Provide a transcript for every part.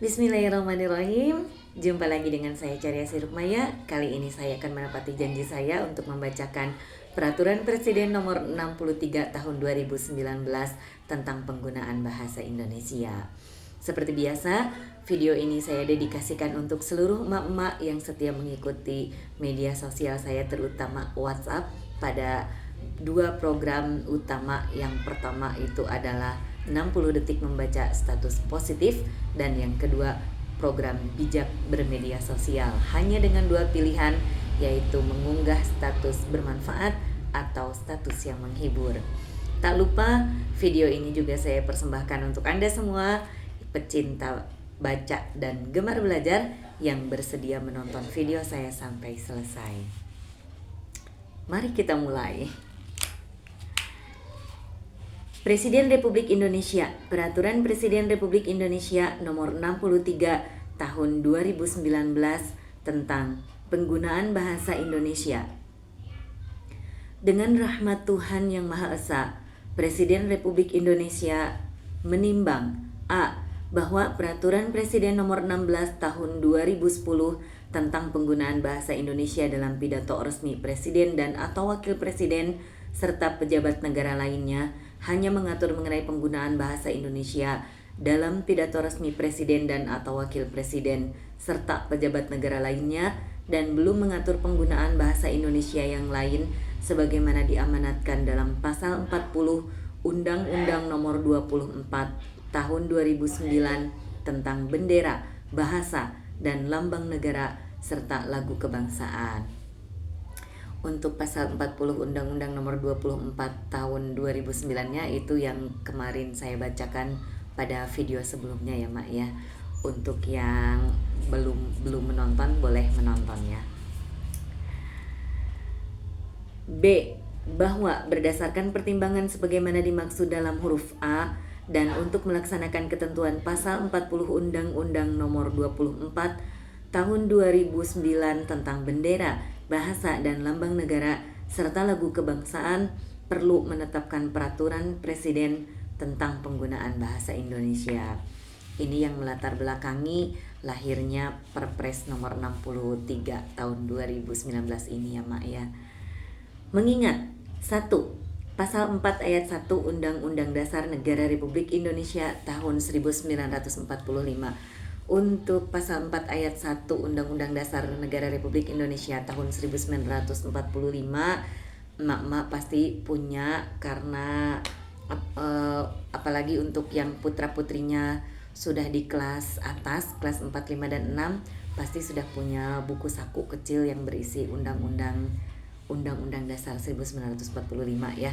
Bismillahirrahmanirrahim. Jumpa lagi dengan saya Caryasi Rukmaya. Kali ini saya akan menepati janji saya untuk membacakan Peraturan Presiden Nomor 63 Tahun 2019 tentang penggunaan bahasa Indonesia. Seperti biasa, video ini saya dedikasikan untuk seluruh emak-emak yang setia mengikuti media sosial saya, terutama WhatsApp, pada dua program utama. Yang pertama itu adalah 60 detik membaca status positif, dan yang kedua program bijak bermedia sosial, hanya dengan dua pilihan, yaitu mengunggah status bermanfaat atau status yang menghibur. Tak lupa, video ini juga saya persembahkan untuk Anda semua pecinta baca dan gemar belajar yang bersedia menonton video saya sampai selesai. Mari kita mulai. Presiden Republik Indonesia, Peraturan Presiden Republik Indonesia Nomor 63 Tahun 2019 tentang penggunaan bahasa Indonesia. Dengan rahmat Tuhan Yang Maha Esa, Presiden Republik Indonesia menimbang A. Bahwa Peraturan Presiden Nomor 16 Tahun 2010 tentang penggunaan bahasa Indonesia dalam pidato resmi Presiden dan atau Wakil Presiden serta pejabat negara lainnya hanya mengatur mengenai penggunaan bahasa Indonesia dalam pidato resmi Presiden dan atau Wakil Presiden serta pejabat negara lainnya, dan belum mengatur penggunaan bahasa Indonesia yang lain sebagaimana diamanatkan dalam Pasal 40 Undang-Undang Nomor 24 Tahun 2009 tentang bendera, bahasa, dan lambang negara serta lagu kebangsaan. Untuk pasal 40 Undang-Undang Nomor 24 Tahun 2009-nya itu yang kemarin saya bacakan pada video sebelumnya ya Mak ya. Untuk yang belum menonton boleh menontonnya. B. Bahwa berdasarkan pertimbangan sebagaimana dimaksud dalam huruf A dan untuk melaksanakan ketentuan pasal 40 Undang-Undang Nomor 24 Tahun 2009 tentang bendera, bahasa, dan lambang negara serta lagu kebangsaan, perlu menetapkan peraturan presiden tentang penggunaan bahasa Indonesia. Ini yang melatar belakangi lahirnya Perpres nomor 63 tahun 2019 ini ya Mak ya. Mengingat 1. Pasal 4 ayat 1 Undang-Undang Dasar Negara Republik Indonesia tahun 1945. Untuk pasal 4 ayat 1 Undang-Undang Dasar Negara Republik Indonesia tahun 1945, emak-emak pasti punya, karena apalagi untuk yang putra-putrinya sudah di kelas atas, kelas 4, 5, dan 6, pasti sudah punya buku saku kecil yang berisi Undang-Undang Dasar 1945 ya.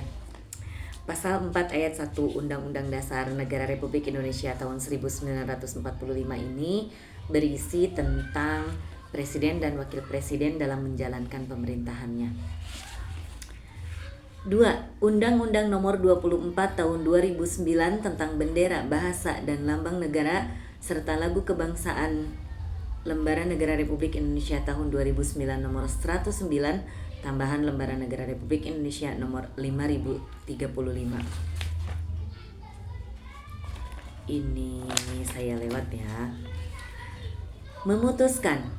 Pasal 4 ayat 1 Undang-Undang Dasar Negara Republik Indonesia tahun 1945 ini berisi tentang Presiden dan Wakil Presiden dalam menjalankan pemerintahannya. 2. Undang-Undang Nomor 24 Tahun 2009 tentang bendera, bahasa, dan lambang negara serta lagu kebangsaan Lembaran Negara Republik Indonesia tahun 2009 Nomor 109 tambahan Lembaran Negara Republik Indonesia nomor 5035. Ini saya lewat ya. Memutuskan,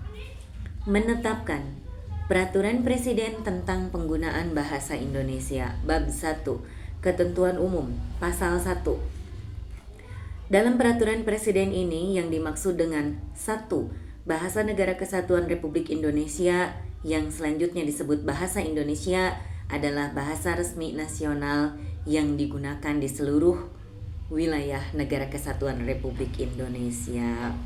menetapkan Peraturan Presiden tentang penggunaan bahasa Indonesia Bab 1 Ketentuan Umum Pasal 1. Dalam Peraturan Presiden ini yang dimaksud dengan 1. Bahasa Negara Kesatuan Republik Indonesia, yang selanjutnya disebut bahasa Indonesia, adalah bahasa resmi nasional yang digunakan di seluruh wilayah Negara Kesatuan Republik Indonesia.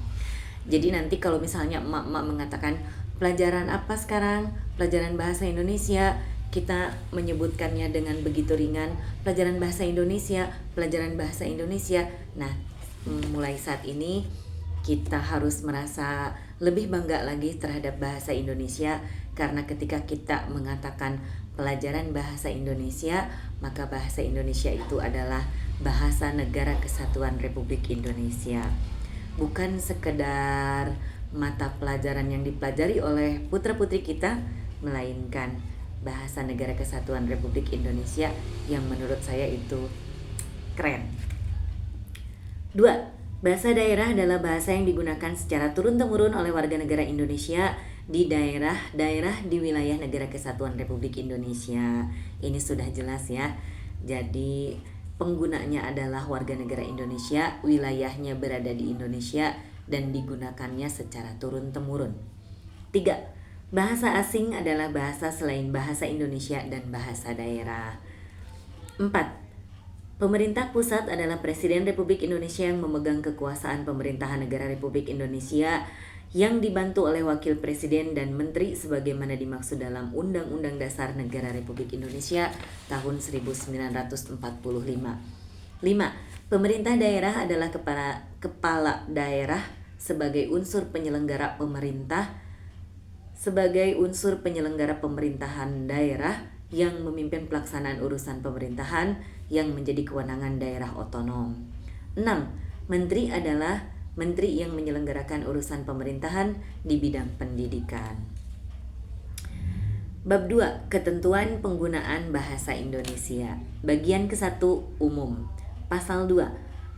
Jadi nanti kalau misalnya emak-emak mengatakan pelajaran apa sekarang? Pelajaran bahasa Indonesia, kita menyebutkannya dengan begitu ringan, pelajaran bahasa Indonesia, pelajaran bahasa Indonesia. Nah, mulai saat ini kita harus merasa lebih bangga lagi terhadap bahasa Indonesia, karena ketika kita mengatakan pelajaran bahasa Indonesia, maka bahasa Indonesia itu adalah bahasa Negara Kesatuan Republik Indonesia. Bukan sekedar mata pelajaran yang dipelajari oleh putra-putri kita, melainkan bahasa Negara Kesatuan Republik Indonesia yang menurut saya itu keren. 2. Bahasa daerah adalah bahasa yang digunakan secara turun-temurun oleh warga negara Indonesia di daerah-daerah di wilayah Negara Kesatuan Republik Indonesia. Ini sudah jelas ya. Jadi penggunanya adalah warga negara Indonesia, wilayahnya berada di Indonesia dan digunakannya secara turun-temurun. 3. Bahasa asing adalah bahasa selain bahasa Indonesia dan bahasa daerah. 4. Pemerintah pusat adalah Presiden Republik Indonesia yang memegang kekuasaan pemerintahan negara Republik Indonesia yang dibantu oleh Wakil Presiden dan Menteri sebagaimana dimaksud dalam Undang-Undang Dasar Negara Republik Indonesia tahun 1945. 5. Pemerintah daerah adalah kepala daerah sebagai unsur penyelenggara pemerintahan daerah yang memimpin pelaksanaan urusan pemerintahan yang menjadi kewenangan daerah otonom. 6. Menteri adalah menteri yang menyelenggarakan urusan pemerintahan di bidang pendidikan. Bab 2. Ketentuan penggunaan bahasa Indonesia. Bagian ke-1 umum. Pasal 2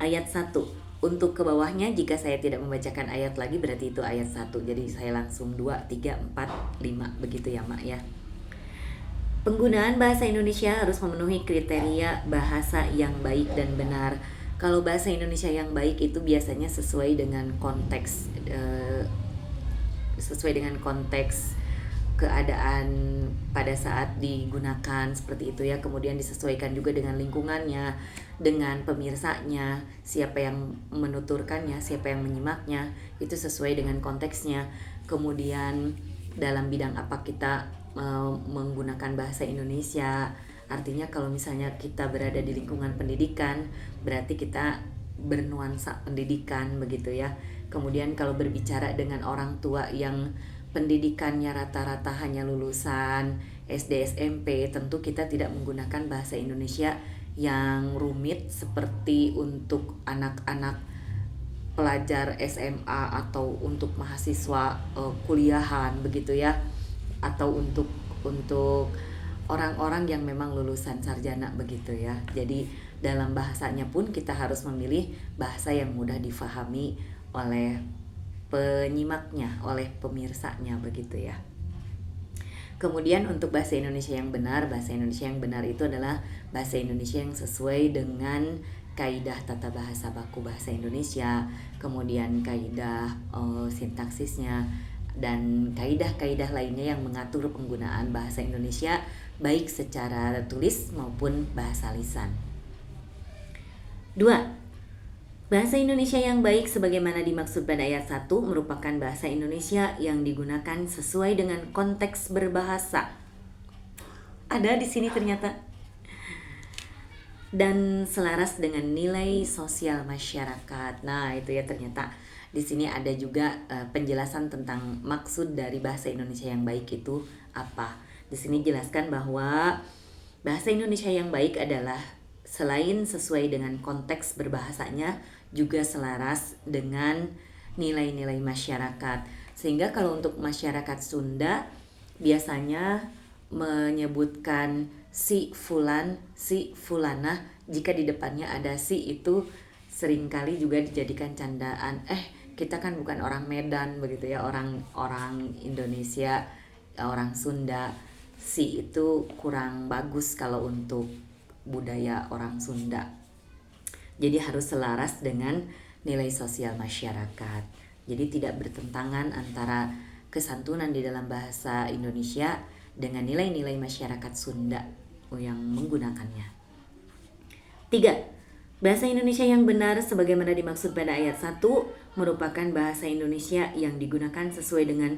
ayat 1. Untuk ke bawahnya jika saya tidak membacakan ayat lagi berarti itu ayat 1. Jadi saya langsung 2, 3, 4, 5 begitu ya Mak ya. Penggunaan bahasa Indonesia harus memenuhi kriteria bahasa yang baik dan benar. Kalau bahasa Indonesia yang baik itu biasanya sesuai dengan konteks keadaan pada saat digunakan seperti itu ya. Kemudian disesuaikan juga dengan lingkungannya, dengan pemirsanya, siapa yang menuturkannya, siapa yang menyimaknya, itu sesuai dengan konteksnya. Kemudian dalam bidang apa kita menggunakan bahasa Indonesia. Artinya kalau misalnya kita berada di lingkungan pendidikan, berarti kita bernuansa pendidikan begitu ya. Kemudian kalau berbicara dengan orang tua yang pendidikannya rata-rata hanya lulusan SD SMP, tentu kita tidak menggunakan bahasa Indonesia yang rumit seperti untuk anak-anak pelajar SMA atau untuk mahasiswa kuliahan begitu ya, atau untuk orang-orang yang memang lulusan sarjana begitu ya. Jadi dalam bahasanya pun kita harus memilih bahasa yang mudah difahami oleh penyimaknya, oleh pemirsanya begitu ya. Kemudian untuk bahasa Indonesia yang benar itu adalah bahasa Indonesia yang sesuai dengan kaidah tata bahasa baku bahasa Indonesia, kemudian kaidah sintaksisnya, dan kaidah-kaidah lainnya yang mengatur penggunaan bahasa Indonesia baik secara tulis maupun bahasa lisan. 2. Bahasa Indonesia yang baik sebagaimana dimaksud pada ayat 1 merupakan bahasa Indonesia yang digunakan sesuai dengan konteks berbahasa. Ada di sini ternyata. Dan selaras dengan nilai sosial masyarakat. Nah, itu ya ternyata. Di sini ada juga penjelasan tentang maksud dari bahasa Indonesia yang baik itu apa. Di sini jelaskan bahwa bahasa Indonesia yang baik adalah selain sesuai dengan konteks berbahasanya, juga selaras dengan nilai-nilai masyarakat. Sehingga kalau untuk masyarakat Sunda biasanya menyebutkan si fulan, si fulana, jika di depannya ada si itu seringkali juga dijadikan candaan. Kita kan bukan orang Medan begitu ya, orang Indonesia, orang Sunda. Si itu kurang bagus kalau untuk budaya orang Sunda. Jadi harus selaras dengan nilai sosial masyarakat. Jadi tidak bertentangan antara kesantunan di dalam bahasa Indonesia dengan nilai-nilai masyarakat Sunda yang menggunakannya. 3. Bahasa Indonesia yang benar sebagaimana dimaksud pada ayat 1 merupakan bahasa Indonesia yang digunakan sesuai dengan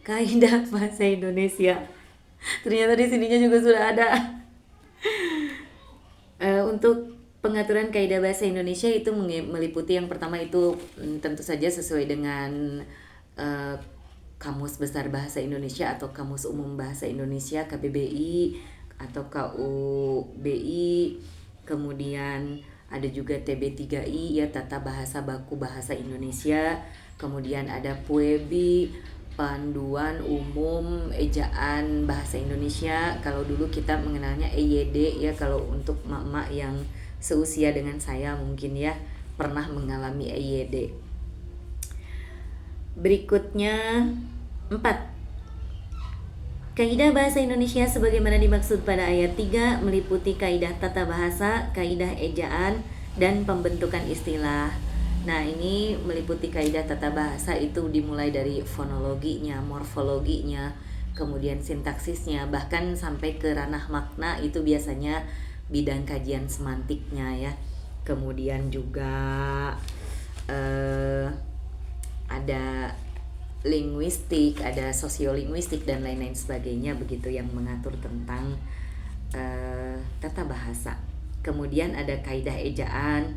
kaidah bahasa Indonesia. Ternyata di sininya juga sudah ada. Untuk pengaturan kaidah bahasa Indonesia itu meliputi yang pertama itu tentu saja sesuai dengan Kamus Besar Bahasa Indonesia atau Kamus Umum Bahasa Indonesia KBBI atau KUBI. Kemudian ada juga TB3I ya, Tata Bahasa Baku Bahasa Indonesia. Kemudian ada PUEBI, Panduan Umum Ejaan Bahasa Indonesia. Kalau dulu kita mengenalnya EYD ya, kalau untuk emak-emak yang seusia dengan saya mungkin ya, pernah mengalami EYD. Berikutnya 4. Kaidah bahasa Indonesia sebagaimana dimaksud pada ayat 3 meliputi kaidah tata bahasa, kaidah ejaan, dan pembentukan istilah. Nah, ini meliputi kaidah tata bahasa itu dimulai dari fonologinya, morfologinya, kemudian sintaksisnya, bahkan sampai ke ranah makna itu biasanya bidang kajian semantiknya ya. Kemudian juga ada linguistik, ada sosiolinguistik dan lain-lain sebagainya begitu yang mengatur tentang tata bahasa. Kemudian ada kaidah ejaan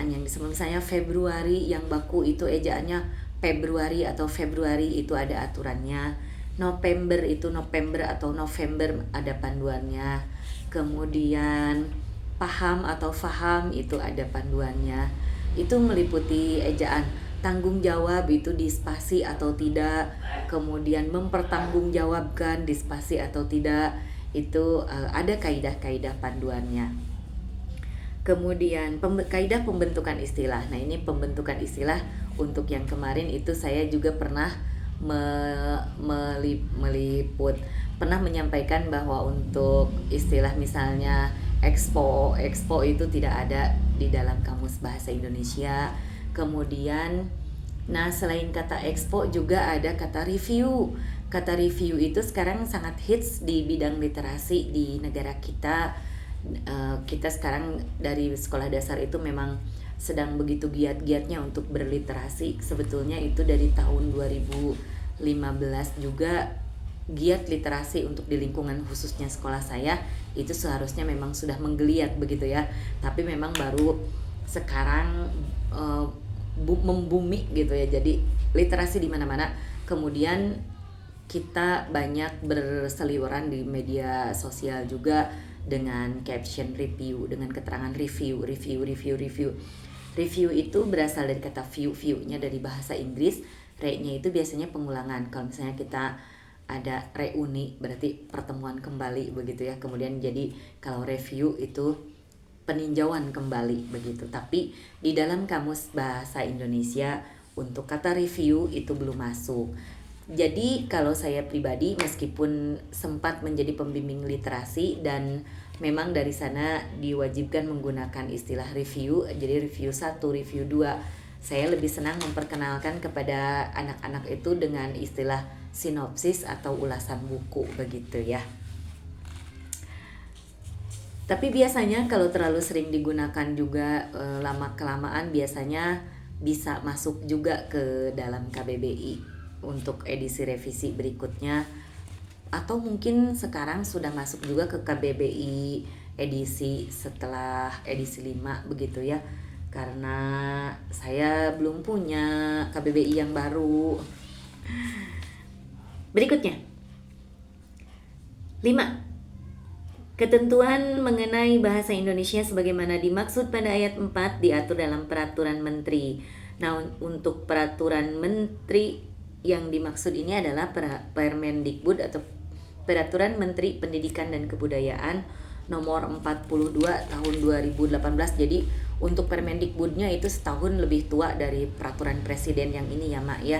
yang disebut misalnya Februari, yang baku itu ejaannya Februari atau Februari, itu ada aturannya. November itu November atau November, ada panduannya. Kemudian paham atau faham itu ada panduannya. Itu meliputi ejaan. Tanggung jawab itu dispasi atau tidak, kemudian mempertanggungjawabkan dispasi atau tidak, itu ada kaidah-kaidah panduannya. Kemudian kaidah pembentukan istilah. Nah, ini pembentukan istilah untuk yang kemarin itu saya juga pernah meliput, pernah menyampaikan bahwa untuk istilah misalnya expo itu tidak ada di dalam Kamus Bahasa Indonesia. Kemudian, nah selain kata expo juga ada kata review. Kata review itu sekarang sangat hits di bidang literasi di negara kita. Kita sekarang dari sekolah dasar itu memang sedang begitu giat-giatnya untuk berliterasi. Sebetulnya itu dari tahun 2015 juga giat literasi untuk di lingkungan khususnya sekolah saya itu seharusnya memang sudah menggeliat begitu ya. Tapi memang baru sekarang membumi gitu ya. Jadi literasi di mana-mana. Kemudian kita banyak berseliweran di media sosial juga dengan caption review, dengan keterangan review. Review itu berasal dari kata view-nya dari bahasa Inggris. Re-nya itu biasanya pengulangan. Kalau misalnya kita ada reuni berarti pertemuan kembali begitu ya. Kemudian jadi kalau review itu peninjauan kembali begitu. Tapi di dalam Kamus Bahasa Indonesia untuk kata review itu belum masuk. Jadi kalau saya pribadi meskipun sempat menjadi pembimbing literasi dan memang dari sana diwajibkan menggunakan istilah review, jadi review 1, review 2, saya lebih senang memperkenalkan kepada anak-anak itu dengan istilah sinopsis atau ulasan buku begitu ya. Tapi biasanya kalau terlalu sering digunakan juga lama-kelamaan biasanya bisa masuk juga ke dalam KBBI untuk edisi revisi berikutnya, atau mungkin sekarang sudah masuk juga ke KBBI edisi setelah edisi 5 begitu ya, karena saya belum punya KBBI yang baru. Berikutnya 5. Ketentuan mengenai bahasa Indonesia sebagaimana dimaksud pada ayat 4 diatur dalam peraturan menteri. Nah, untuk peraturan menteri yang dimaksud ini adalah Permendikbud atau Peraturan Menteri Pendidikan dan Kebudayaan nomor 42 tahun 2018. Jadi untuk Permendikbudnya itu setahun lebih tua dari peraturan presiden yang ini ya Mak ya.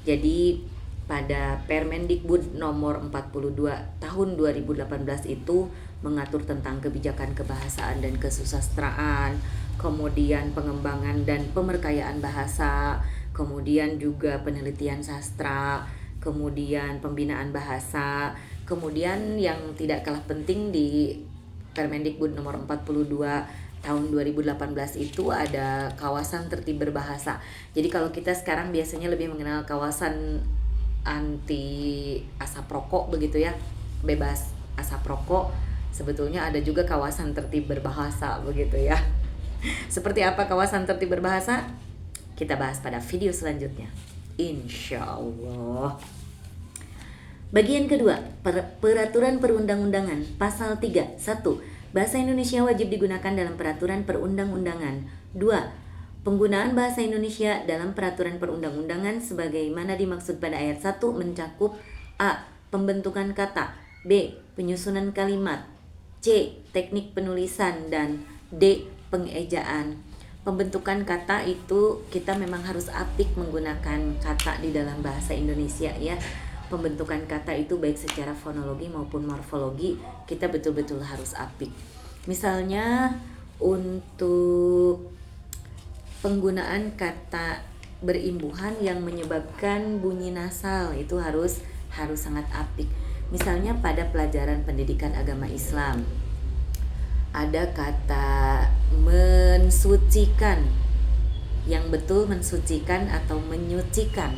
Jadi pada Permendikbud nomor 42 tahun 2018 itu mengatur tentang kebijakan kebahasaan dan kesusastraan, kemudian pengembangan dan pemerkayaan bahasa, kemudian juga penelitian sastra, kemudian pembinaan bahasa, kemudian yang tidak kalah penting di Permendikbud nomor 42 tahun 2018 itu ada kawasan tertib berbahasa. Jadi kalau kita sekarang biasanya lebih mengenal kawasan anti asap rokok begitu ya, bebas asap rokok, sebetulnya ada juga kawasan tertib berbahasa begitu ya. Seperti apa kawasan tertib berbahasa? Kita bahas pada video selanjutnya, insya Allah. Bagian kedua, peraturan perundang-undangan pasal 3. 1. Bahasa Indonesia wajib digunakan dalam peraturan perundang-undangan. 2. Penggunaan bahasa Indonesia dalam peraturan perundang-undangan sebagaimana dimaksud pada ayat 1 mencakup A. Pembentukan kata, B. Penyusunan kalimat, C. Teknik penulisan, dan D. Pengejaan. Pembentukan kata itu kita memang harus apik menggunakan kata di dalam bahasa Indonesia ya. Pembentukan kata itu baik secara fonologi maupun morfologi kita betul-betul harus apik. Misalnya untuk penggunaan kata berimbuhan yang menyebabkan bunyi nasal itu harus sangat apik. Misalnya pada pelajaran pendidikan agama Islam ada kata mensucikan, yang betul mensucikan atau menyucikan.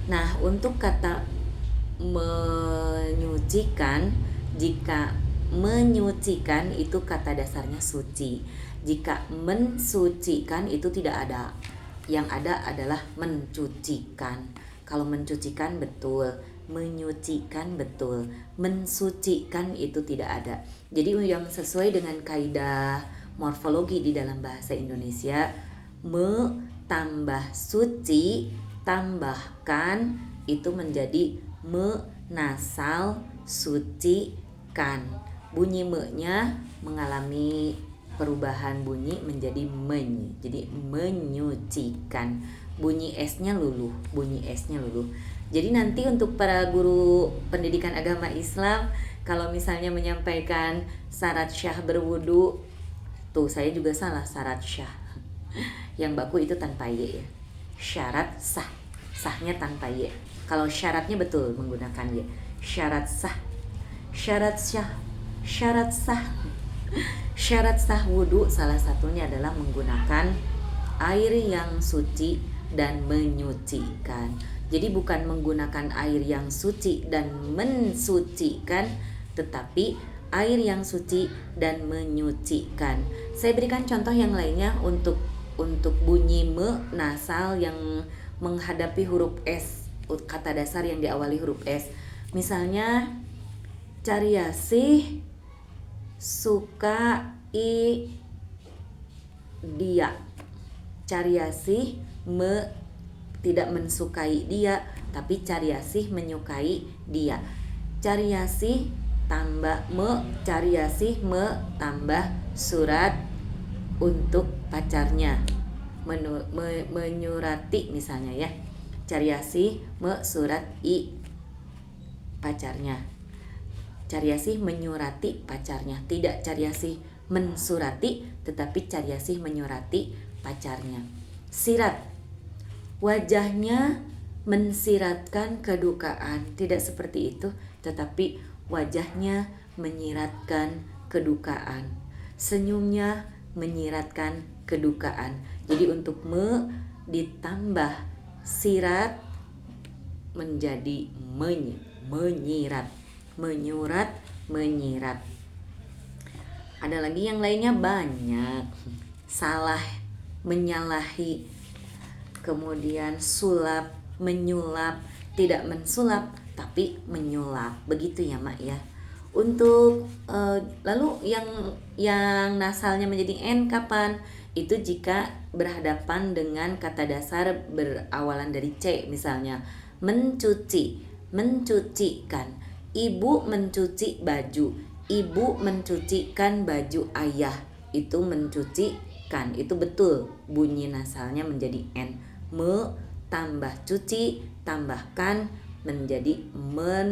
Nah, untuk kata menyucikan, jika menyucikan itu kata dasarnya suci. Jika mensucikan itu tidak ada. Yang ada adalah mencucikan. Kalau mencucikan betul, menyucikan betul, mensucikan itu tidak ada. Jadi yang sesuai dengan kaidah morfologi di dalam bahasa Indonesia, me tambah suci tambahkan itu menjadi me nasal suci kan. Bunyi me-nya mengalami perubahan bunyi menjadi menyi. Jadi menyucikan. Bunyi S-nya luluh, Jadi nanti untuk para guru pendidikan agama Islam, kalau misalnya menyampaikan syarat syah berwudu, tuh saya juga salah syarat syah. Yang baku itu tanpa y ya. Syarat sah, sahnya tanpa y. Kalau syaratnya betul menggunakan y. Syarat sah, syarat syah, syarat sah. Syarat sah wudu salah satunya adalah menggunakan air yang suci dan menyucikan. Jadi bukan menggunakan air yang suci dan mensucikan, tetapi air yang suci dan menyucikan. Saya berikan contoh yang lainnya untuk bunyi me nasal yang menghadapi huruf S, kata dasar yang diawali huruf S. Misalnya Cariasih sukai dia. Cariasih tidak mensukai dia, tapi Cariasih menyukai dia. Cariasih tambah Cariasih tambah surat untuk pacarnya, menyurati misalnya ya. Cariasih surat pacarnya. Cariasih menyurati pacarnya, tidak Cariasih mensurati, tetapi Cariasih menyurati pacarnya. Sirat, wajahnya mensiratkan kedukaan, tidak seperti itu, tetapi wajahnya menyiratkan kedukaan, senyumnya menyiratkan kedukaan. Jadi untuk ditambah sirat menjadi menyirat, menyurat, menyirat. Ada lagi yang lainnya banyak. Salah, menyalahi, kemudian sulap, menyulap, tidak mensulap tapi menyulap, begitu ya Mak ya. Untuk lalu yang nasalnya menjadi n kapan? Itu jika berhadapan dengan kata dasar berawalan dari C, misalnya mencuci, mencucikan. Ibu mencuci baju, ibu mencucikan baju ayah, itu mencucikan, itu betul bunyi nasalnya menjadi n. Me tambah cuci tambahkan menjadi me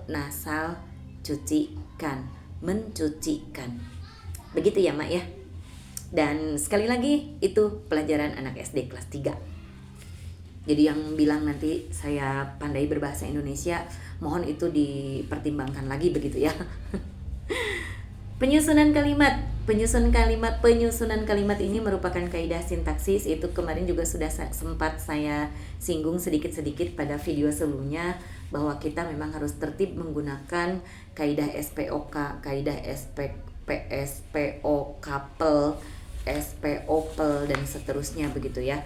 nasal cucikan, mencucikan. Begitu ya Mak ya. Dan sekali lagi itu pelajaran anak SD kelas 3. Jadi yang bilang nanti saya pandai berbahasa Indonesia, mohon itu dipertimbangkan lagi begitu ya. Penyusunan kalimat ini merupakan kaidah sintaksis. Itu kemarin juga sudah sempat saya singgung sedikit-sedikit pada video sebelumnya, bahwa kita memang harus tertib menggunakan kaidah SPOK, kaidah SPO couple, SPOPL dan seterusnya begitu ya.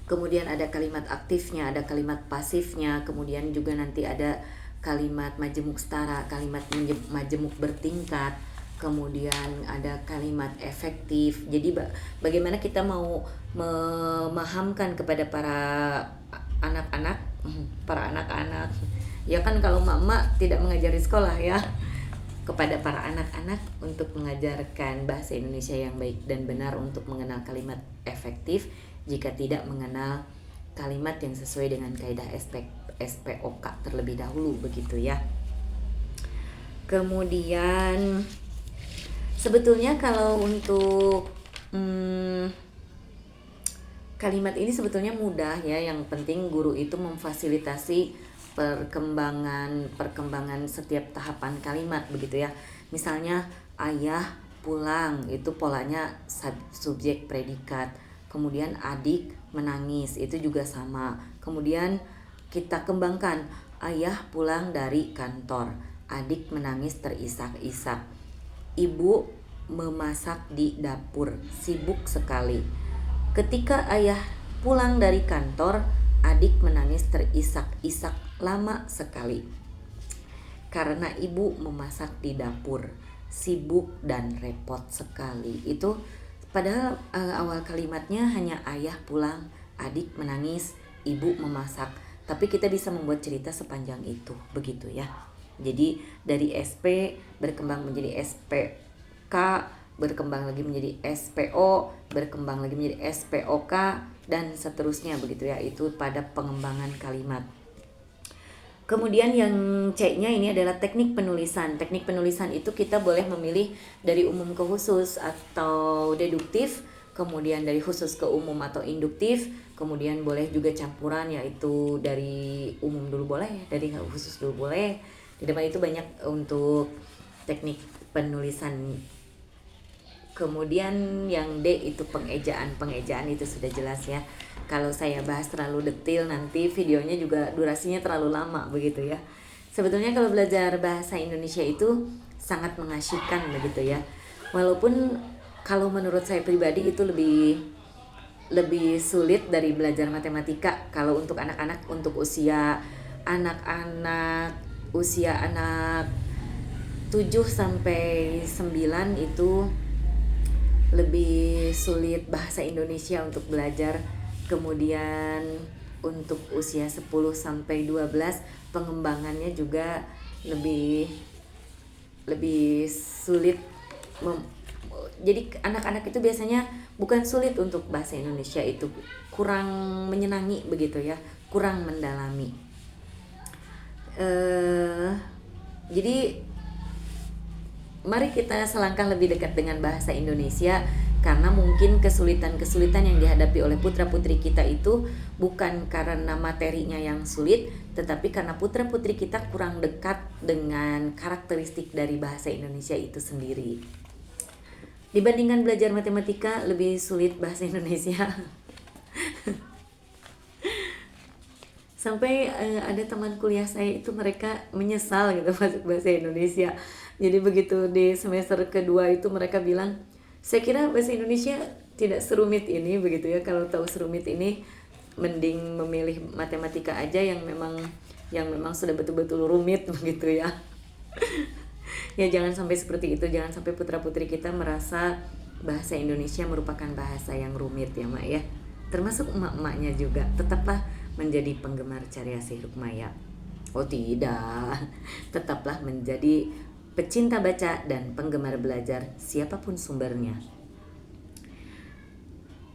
Kemudian ada kalimat aktifnya, ada kalimat pasifnya, kemudian juga nanti ada kalimat majemuk setara, kalimat majemuk bertingkat, kemudian ada kalimat efektif. Jadi bagaimana kita mau memahamkan kepada para anak-anak ya kan, kalau mak tidak mengajari sekolah ya, kepada para anak-anak untuk mengajarkan bahasa Indonesia yang baik dan benar, untuk mengenal kalimat efektif jika tidak mengenal kalimat yang sesuai dengan kaidah SPOK terlebih dahulu, begitu ya. Kemudian sebetulnya kalau untuk kalimat ini sebetulnya mudah ya, yang penting guru itu memfasilitasi perkembangan setiap tahapan kalimat, begitu ya. Misalnya ayah pulang, itu polanya subjek predikat. Kemudian adik menangis, itu juga sama. Kemudian kita kembangkan, ayah pulang dari kantor, adik menangis terisak-isak, ibu memasak di dapur, sibuk sekali. Ketika ayah pulang dari kantor, adik menangis terisak-isak lama sekali. Karena ibu memasak di dapur, sibuk dan repot sekali. Itu padahal awal kalimatnya hanya ayah pulang, adik menangis, ibu memasak. Tapi kita bisa membuat cerita sepanjang itu, begitu ya. Jadi dari SP berkembang menjadi SPK, berkembang lagi menjadi SPO, berkembang lagi menjadi SPOK, dan seterusnya, begitu ya. Itu pada pengembangan kalimat. Kemudian yang C-nya ini adalah teknik penulisan. Teknik penulisan itu kita boleh memilih dari umum ke khusus atau deduktif, kemudian dari khusus ke umum atau induktif, kemudian boleh juga campuran, yaitu dari umum dulu boleh, dari khusus dulu boleh. Di depan itu banyak untuk teknik penulisan. Kemudian yang D itu pengejaan. Pengejaan itu sudah jelas ya. Kalau saya bahas terlalu detail nanti videonya juga durasinya terlalu lama, begitu ya. Sebetulnya kalau belajar bahasa Indonesia itu sangat mengasyikkan, begitu ya. Walaupun kalau menurut saya pribadi itu lebih sulit dari belajar matematika. Kalau untuk anak-anak, untuk usia anak 7 sampai 9 itu lebih sulit bahasa Indonesia untuk belajar. Kemudian untuk usia 10 sampai 12 pengembangannya juga lebih sulit. Jadi anak-anak itu biasanya bukan sulit untuk bahasa Indonesia, itu kurang menyenangi, begitu ya, kurang mendalami. Jadi mari kita selangkah lebih dekat dengan bahasa Indonesia, karena mungkin kesulitan-kesulitan yang dihadapi oleh putra-putri kita itu bukan karena materinya yang sulit, tetapi karena putra-putri kita kurang dekat dengan karakteristik dari bahasa Indonesia itu sendiri. Dibandingkan belajar matematika, lebih sulit bahasa Indonesia. Sampai ada teman kuliah saya itu mereka menyesal gitu masuk bahasa Indonesia. Jadi begitu di semester kedua itu mereka bilang, saya kira bahasa Indonesia tidak serumit ini, begitu ya. Kalau tahu serumit ini, mending memilih matematika aja yang memang sudah betul-betul rumit, begitu ya. Ya jangan sampai seperti itu, jangan sampai putra-putri kita merasa bahasa Indonesia merupakan bahasa yang rumit ya, Mak ya. Termasuk emak-emaknya juga, tetaplah menjadi penggemar Carya Sihrukmaya. Oh tidak, tetaplah menjadi pecinta baca dan penggemar belajar siapapun sumbernya.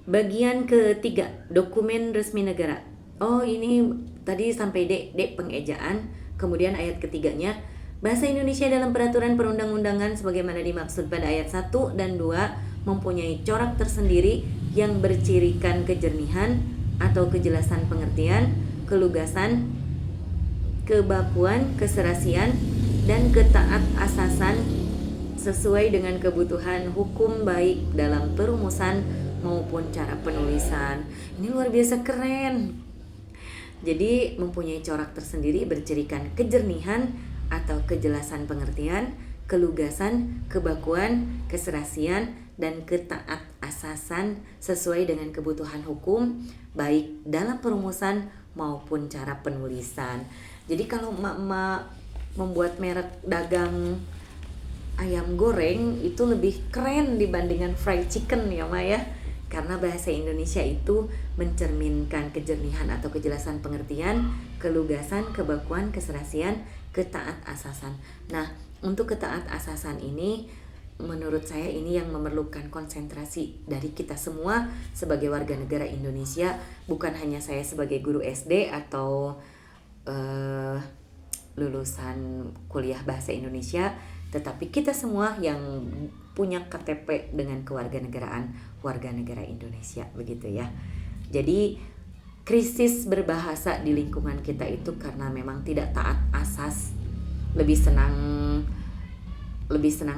Bagian ketiga, dokumen resmi negara. Oh ini tadi sampai D pengejaan. Kemudian ayat ketiganya, bahasa Indonesia dalam peraturan perundang-undangan sebagaimana dimaksud pada ayat 1 dan 2 mempunyai corak tersendiri yang bercirikan kejernihan atau kejelasan pengertian, kelugasan, kebakuan, keserasian, dan ketaat asasan sesuai dengan kebutuhan hukum baik dalam perumusan maupun cara penulisan. Ini luar biasa keren. Jadi mempunyai corak tersendiri, bercirikan kejernihan atau kejelasan pengertian, kelugasan, kebakuan, keserasian, dan ketaat asasan sesuai dengan kebutuhan hukum baik dalam perumusan maupun cara penulisan. Jadi kalau emak-emak membuat merek dagang ayam goreng itu lebih keren dibandingkan fried chicken ya Maya, karena bahasa Indonesia itu mencerminkan kejernihan atau kejelasan pengertian, kelugasan, kebakuan, keserasian, ketaat asasan. Nah, Untuk ketaat-asasan ini, menurut saya ini yang memerlukan konsentrasi dari kita semua sebagai warga negara Indonesia, bukan hanya saya sebagai guru SD atau lulusan kuliah bahasa Indonesia, tetapi kita semua yang punya KTP dengan kewarganegaraan warga negara Indonesia, begitu ya. Jadi krisis berbahasa di lingkungan kita itu karena memang tidak taat asas, lebih senang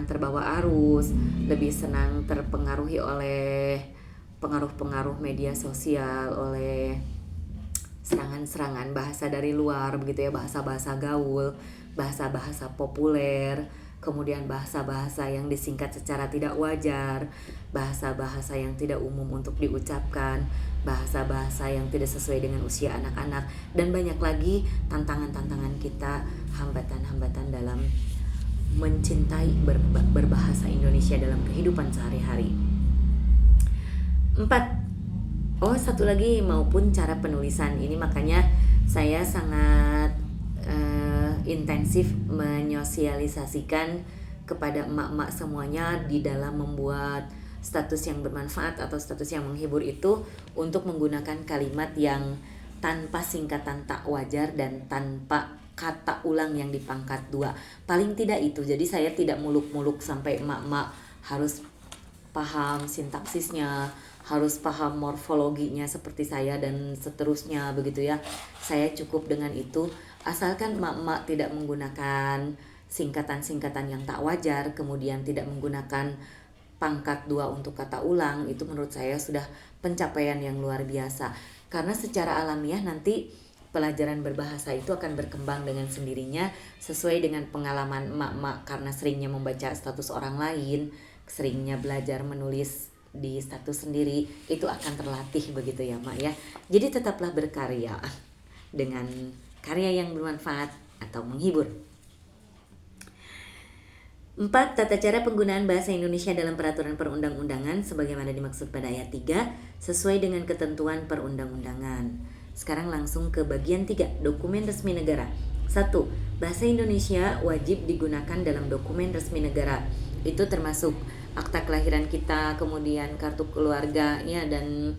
terbawa arus, lebih senang terpengaruhi oleh pengaruh-pengaruh media sosial, oleh serangan-serangan bahasa dari luar, begitu ya, bahasa-bahasa gaul, bahasa-bahasa populer, kemudian bahasa-bahasa yang disingkat secara tidak wajar, bahasa-bahasa yang tidak umum untuk diucapkan, bahasa-bahasa yang tidak sesuai dengan usia anak-anak, dan banyak lagi tantangan-tantangan kita, hambatan-hambatan dalam mencintai berbahasa Indonesia dalam kehidupan sehari-hari. 4. Satu lagi, maupun cara penulisan ini, makanya saya sangat intensif menyosialisasikan kepada emak-emak semuanya di dalam membuat status yang bermanfaat atau status yang menghibur itu untuk menggunakan kalimat yang tanpa singkatan tak wajar dan tanpa kata ulang yang dipangkat 2. Paling tidak itu. Jadi saya tidak muluk-muluk sampai emak-emak harus paham sintaksisnya, harus paham morfologinya seperti saya dan seterusnya, begitu ya. Saya cukup dengan itu, asalkan emak-emak tidak menggunakan singkatan-singkatan yang tak wajar, kemudian tidak menggunakan pangkat 2 untuk kata ulang, itu menurut saya sudah pencapaian yang luar biasa. Karena secara alamiah nanti pelajaran berbahasa itu akan berkembang dengan sendirinya sesuai dengan pengalaman emak-emak, karena seringnya membaca status orang lain, seringnya belajar menulis di status sendiri, itu akan terlatih, begitu ya Mak ya. Jadi tetaplah berkarya dengan karya yang bermanfaat atau menghibur. 4. Tata cara penggunaan bahasa Indonesia dalam peraturan perundang-undangan sebagaimana dimaksud pada ayat 3 sesuai dengan ketentuan perundang-undangan. Sekarang langsung ke bagian 3, dokumen resmi negara. 1. Bahasa Indonesia wajib digunakan dalam dokumen resmi negara. Itu termasuk akta kelahiran kita, kemudian kartu keluarga ya, dan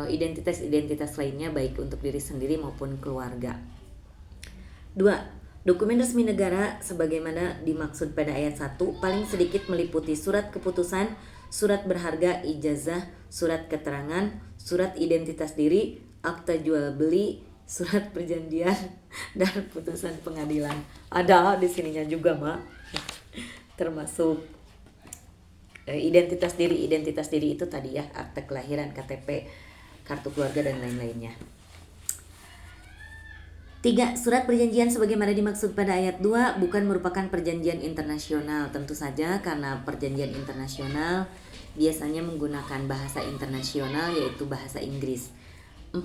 identitas-identitas lainnya baik untuk diri sendiri maupun keluarga. 2. Dokumen resmi negara sebagaimana dimaksud pada ayat 1 paling sedikit meliputi surat keputusan, surat berharga, ijazah, surat keterangan, surat identitas diri, akta jual beli, surat perjanjian, dan putusan pengadilan. Ada di sininya juga, Mak. Termasuk identitas diri itu tadi ya, akta kelahiran, KTP, kartu keluarga, dan lain-lainnya. 3. Surat perjanjian sebagaimana dimaksud pada ayat 2 bukan merupakan perjanjian internasional. Tentu saja karena perjanjian internasional biasanya menggunakan bahasa internasional, yaitu bahasa Inggris. 4.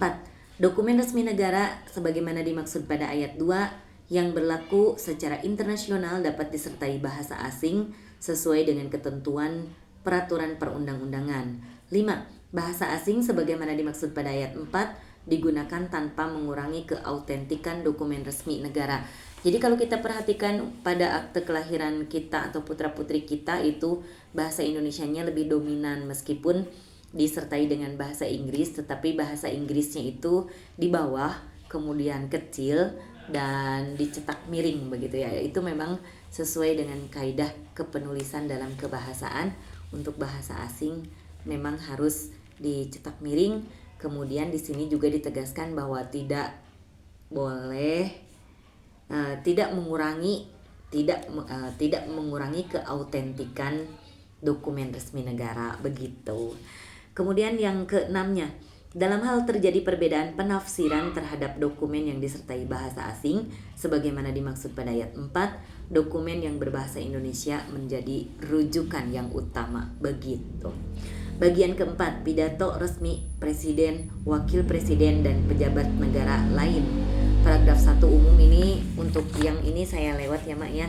Dokumen resmi negara sebagaimana dimaksud pada ayat 2 yang berlaku secara internasional dapat disertai bahasa asing sesuai dengan ketentuan peraturan perundang-undangan. 5. Bahasa asing sebagaimana dimaksud pada ayat 4 digunakan tanpa mengurangi keautentikan dokumen resmi negara. Jadi kalau kita perhatikan pada akte kelahiran kita atau putra-putri kita itu bahasa Indonesianya lebih dominan meskipun disertai dengan bahasa Inggris, tetapi bahasa Inggrisnya itu di bawah, kemudian kecil dan dicetak miring begitu ya. Itu memang sesuai dengan kaidah kepenulisan dalam kebahasaan. Untuk bahasa asing memang harus dicetak miring. Kemudian di sini juga ditegaskan bahwa tidak boleh tidak mengurangi keautentikan dokumen resmi negara, begitu. Kemudian yang keenamnya, dalam hal terjadi perbedaan penafsiran terhadap dokumen yang disertai bahasa asing sebagaimana dimaksud pada ayat 4, dokumen yang berbahasa Indonesia menjadi rujukan yang utama, begitu. Bagian keempat, pidato resmi presiden, wakil presiden, dan pejabat negara lain. Paragraf 1 umum ini, untuk yang ini saya lewat ya Mak ya,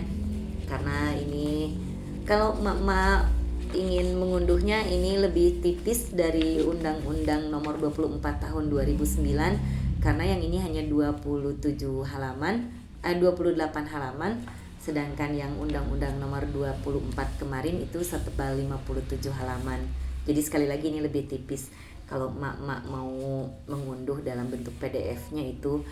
karena ini kalau Mak ingin mengunduhnya ini lebih tipis dari Undang-Undang Nomor 24 Tahun 2009, karena yang ini hanya 28 halaman. Sedangkan yang Undang-Undang Nomor 24 kemarin itu setebal 57 halaman. Jadi sekali lagi ini lebih tipis. Kalau mak mau mengunduh dalam bentuk PDF-nya itu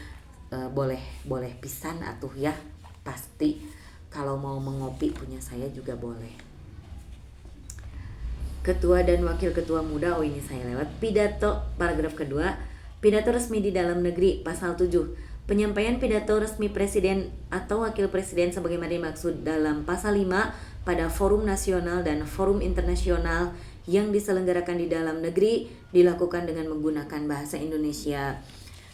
boleh pisan atuh ya, pasti. Kalau mau mengopi punya saya juga boleh. Ketua dan Wakil Ketua Muda, ini saya lewat. Pidato, paragraf kedua. Pidato resmi di dalam negeri, pasal 7. Penyampaian pidato resmi Presiden atau Wakil Presiden sebagaimana dimaksud dalam pasal 5 pada forum nasional dan forum internasional yang diselenggarakan di dalam negeri dilakukan dengan menggunakan bahasa Indonesia.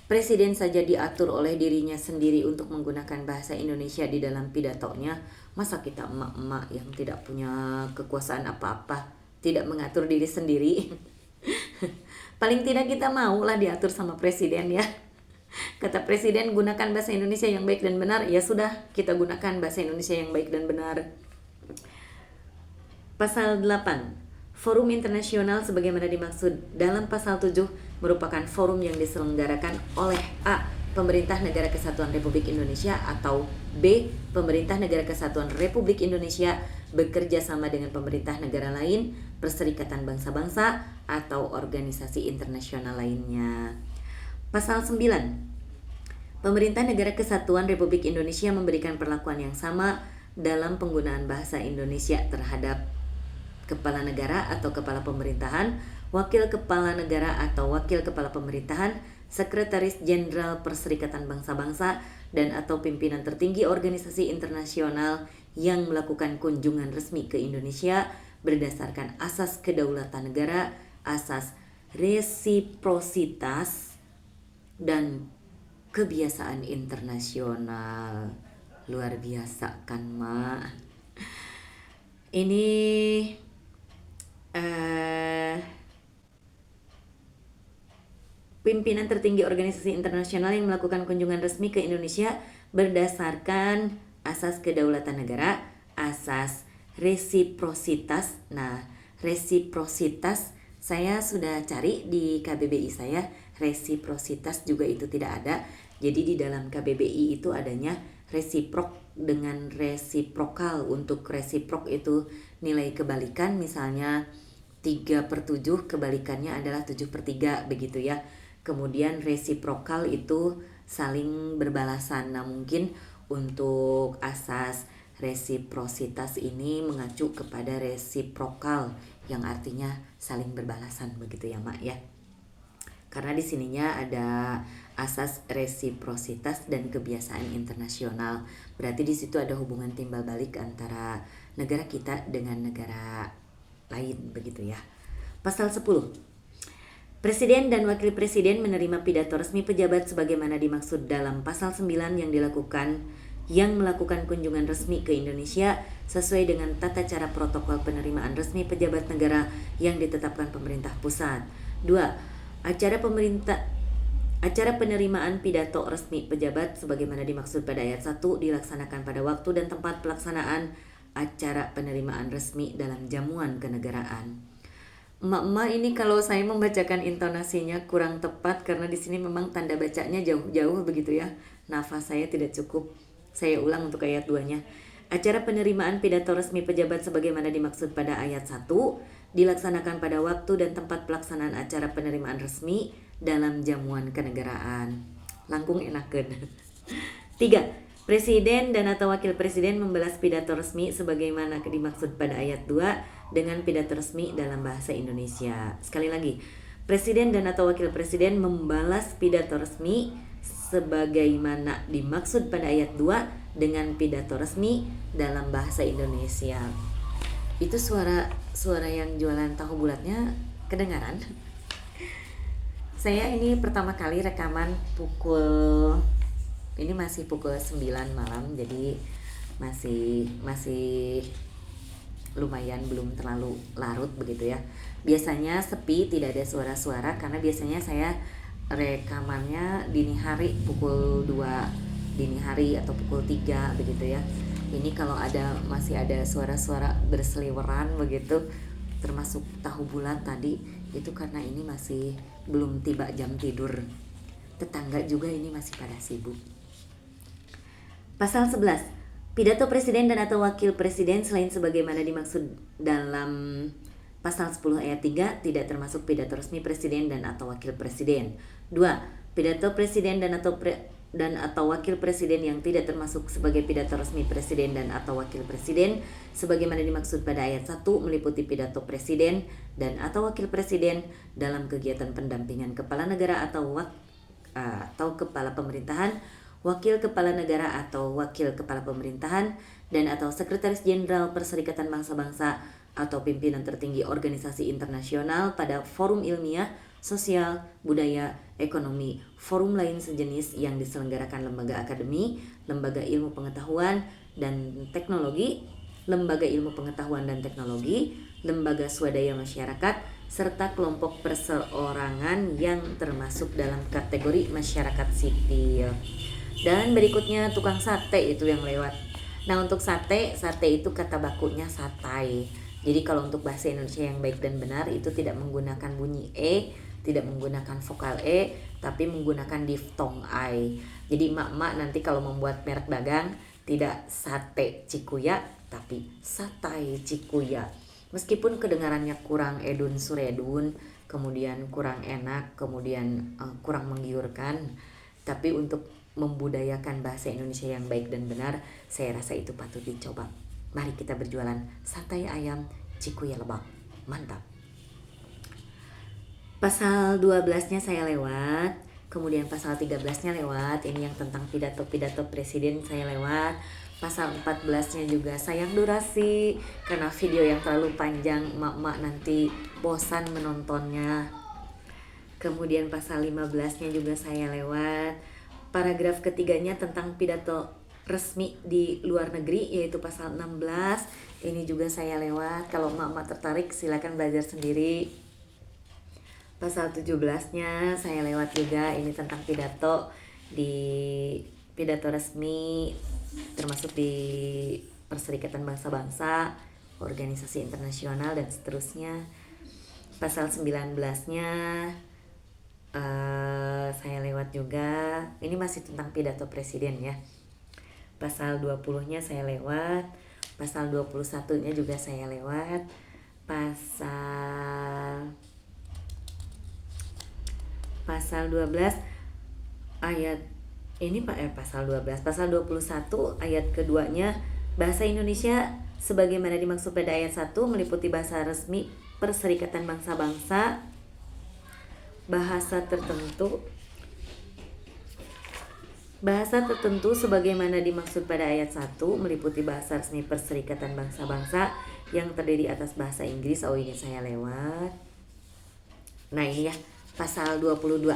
Presiden saja diatur oleh dirinya sendiri untuk menggunakan bahasa Indonesia di dalam pidatonya. Masa kita emak-emak yang tidak punya kekuasaan apa-apa tidak mengatur diri sendiri? Paling tidak kita maulah diatur sama presiden ya. Kata presiden gunakan bahasa Indonesia yang baik dan benar, ya sudah kita gunakan bahasa Indonesia yang baik dan benar. Pasal 8. Forum internasional sebagaimana dimaksud dalam pasal 7 merupakan forum yang diselenggarakan oleh A. Pemerintah Negara Kesatuan Republik Indonesia atau B. Pemerintah Negara Kesatuan Republik Indonesia bekerja sama dengan pemerintah negara lain, perserikatan bangsa-bangsa, atau organisasi internasional lainnya. Pasal 9. Pemerintah Negara Kesatuan Republik Indonesia memberikan perlakuan yang sama dalam penggunaan bahasa Indonesia terhadap kepala negara atau kepala pemerintahan, wakil kepala negara atau wakil kepala pemerintahan, sekretaris jenderal Perserikatan Bangsa-Bangsa, dan atau pimpinan tertinggi organisasi internasional yang melakukan kunjungan resmi ke Indonesia berdasarkan asas kedaulatan negara, asas resiprositas, dan kebiasaan internasional. Luar biasa kan, Ma? Ini pimpinan tertinggi organisasi internasional yang melakukan kunjungan resmi ke Indonesia berdasarkan asas kedaulatan negara, asas resiprositas. Nah, resiprositas saya sudah cari di KBBI saya, resiprositas juga itu tidak ada. Jadi di dalam KBBI itu adanya resiprok dengan resiprokal. Untuk resiprok itu nilai kebalikan, misalnya 3/7, kebalikannya adalah 7/3 begitu ya. Kemudian resiprokal itu saling berbalasan. Nah, mungkin untuk asas resiprositas ini mengacu kepada resiprokal yang artinya saling berbalasan begitu ya, Mak ya. Karena di sininya ada asas resiprositas dan kebiasaan internasional. Berarti di situ ada hubungan timbal balik antara negara kita dengan negara lain begitu ya. Pasal 10. Presiden dan Wakil Presiden menerima pidato resmi pejabat sebagaimana dimaksud dalam pasal 9 yang melakukan kunjungan resmi ke Indonesia sesuai dengan tata cara protokol penerimaan resmi pejabat negara yang ditetapkan pemerintah pusat. 2. Acara penerimaan pidato resmi pejabat sebagaimana dimaksud pada ayat 1 dilaksanakan pada waktu dan tempat pelaksanaan acara penerimaan resmi dalam jamuan kenegaraan. Emak-emak ini kalau saya membacakan intonasinya kurang tepat karena di sini memang tanda bacanya jauh-jauh begitu ya. Nafas saya tidak cukup. Saya ulang untuk ayat 2-nya. Acara penerimaan pidato resmi pejabat sebagaimana dimaksud pada ayat 1 dilaksanakan pada waktu dan tempat pelaksanaan acara penerimaan resmi dalam jamuan kenegaraan. Langkung enakeun. 3. Presiden dan atau wakil presiden membalas pidato resmi sebagaimana dimaksud pada ayat 2 dengan pidato resmi dalam bahasa Indonesia. Sekali lagi, presiden dan atau wakil presiden membalas pidato resmi sebagaimana dimaksud pada ayat 2 dengan pidato resmi dalam bahasa Indonesia. Itu suara yang jualan tahu bulatnya kedengaran. Saya ini pertama kali rekaman ini masih pukul 9 malam, jadi masih lumayan belum terlalu larut begitu ya. Biasanya sepi, tidak ada suara-suara karena biasanya saya rekamannya dini hari pukul 2 dini hari atau pukul 3 begitu ya. Ini kalau masih ada suara-suara berseliweran begitu termasuk tahu bulat tadi, itu karena ini masih belum tiba jam tidur. Tetangga juga ini masih pada sibuk. Pasal 11. Pidato presiden dan atau wakil presiden selain sebagaimana dimaksud dalam pasal 10 ayat 3 tidak termasuk pidato resmi presiden dan atau wakil presiden. 2. Pidato presiden dan atau wakil presiden yang tidak termasuk sebagai pidato resmi presiden dan atau wakil presiden sebagaimana dimaksud pada ayat 1 meliputi pidato presiden dan atau wakil presiden dalam kegiatan pendampingan kepala negara atau kepala pemerintahan, wakil kepala negara atau wakil kepala pemerintahan, dan atau sekretaris jenderal Perserikatan Bangsa-Bangsa atau pimpinan tertinggi organisasi internasional pada forum ilmiah, sosial, budaya, ekonomi, forum lain sejenis yang diselenggarakan lembaga akademi, lembaga ilmu pengetahuan dan teknologi, lembaga ilmu pengetahuan dan teknologi, lembaga swadaya masyarakat, serta kelompok perseorangan yang termasuk dalam kategori masyarakat sipil. Dan berikutnya tukang sate itu yang lewat. Nah, untuk sate itu kata bakunya satai. Jadi kalau untuk bahasa Indonesia yang baik dan benar itu tidak menggunakan bunyi e, tidak menggunakan vokal e, tapi menggunakan diftong ai. Jadi mak-mak nanti kalau membuat merek dagang tidak sate Cikuya tapi satai Cikuya. Meskipun kedengarannya kurang edun suredun, kemudian kurang enak, kemudian kurang menggiurkan, tapi untuk membudayakan bahasa Indonesia yang baik dan benar, saya rasa itu patut dicoba. Mari kita berjualan sate ayam Cikuya Lebak. Mantap. Pasal 12-nya saya lewat, kemudian pasal 13-nya lewat, ini yang tentang pidato-pidato presiden saya lewat. Pasal 14-nya juga sayang durasi, karena video yang terlalu panjang mak-mak nanti bosan menontonnya. Kemudian pasal 15-nya juga saya lewat. Paragraf ketiganya tentang pidato resmi di luar negeri, yaitu pasal 16. Ini juga saya lewat. Kalau mak-mak tertarik silakan belajar sendiri. Pasal 17-nya saya lewat juga. Ini tentang pidato resmi termasuk di Perserikatan Bangsa-Bangsa, organisasi internasional dan seterusnya. Pasal 19-nya saya lewat juga. Ini masih tentang pidato presiden ya. Pasal 20-nya saya lewat. Pasal 21-nya juga saya lewat. Pasal 12 ayat ini pasal 12. Pasal 21 ayat keduanya, bahasa Indonesia sebagaimana dimaksud pada ayat 1 meliputi bahasa resmi Perserikatan Bangsa-Bangsa, bahasa tertentu sebagaimana dimaksud pada ayat 1 meliputi bahasa resmi Perserikatan Bangsa-Bangsa yang terdiri atas bahasa Inggris. Oh, ini saya lewat. Nah, ini ya, pasal 22.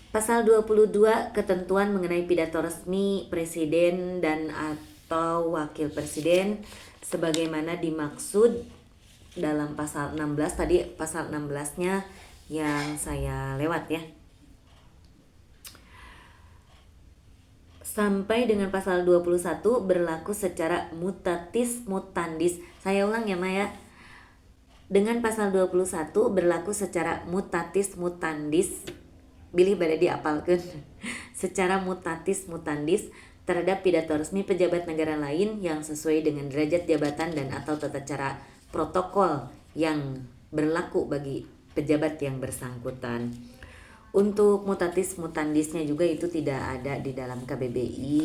Pasal 22 ketentuan mengenai pidato resmi presiden dan atau wakil presiden sebagaimana dimaksud dalam pasal 16. Tadi pasal 16-nya yang saya lewat ya. Sampai dengan pasal 21 berlaku secara mutatis mutandis. Saya ulang ya Maya. Dengan pasal 21 berlaku secara mutatis mutandis. Bilih pada diapalkeun. Secara mutatis mutandis terhadap pidato resmi pejabat negara lain yang sesuai dengan derajat jabatan dan atau tata cara protokol yang berlaku bagi pejabat yang bersangkutan. Untuk mutatis mutandisnya juga itu tidak ada di dalam KBBI.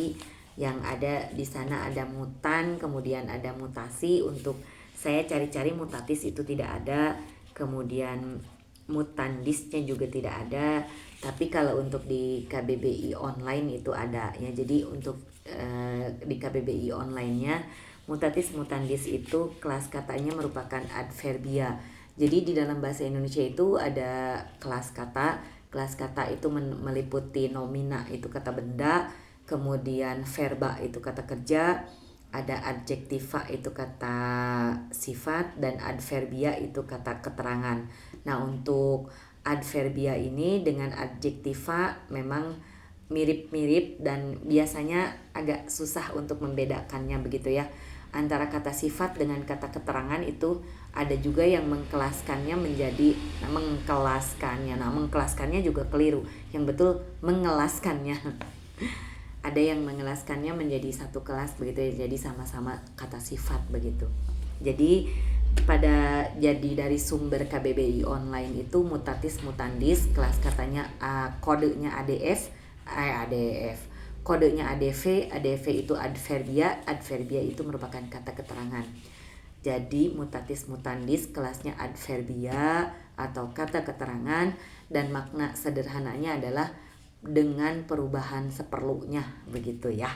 Yang ada di sana ada mutan, kemudian ada mutasi. Untuk saya cari-cari mutatis itu tidak ada, kemudian mutandisnya juga tidak ada. Tapi kalau untuk di KBBI online itu ada ya. Jadi untuk di KBBI online-nya mutatis mutandis itu kelas katanya merupakan adverbia. Jadi di dalam bahasa Indonesia itu ada kelas kata. Kelas kata itu meliputi nomina itu kata benda, kemudian verba itu kata kerja, ada adjektiva itu kata sifat, dan adverbia itu kata keterangan. Nah, untuk adverbia ini dengan adjektiva memang mirip-mirip dan biasanya agak susah untuk membedakannya begitu ya. Antara kata sifat dengan kata keterangan itu ada juga yang mengkelaskannya menjadi mengkelaskannya. Nah, mengkelaskannya juga keliru. Yang betul mengelaskannya. ada yang mengelaskannya menjadi satu kelas begitu ya, jadi sama-sama kata sifat begitu. Jadi jadi dari sumber KBBI online itu mutatis mutandis, kelas katanya kodenya kodenya ADV itu adverbia itu merupakan kata keterangan. Jadi mutatis mutandis kelasnya adverbia atau kata keterangan, dan makna sederhananya adalah dengan perubahan seperlunya begitu ya.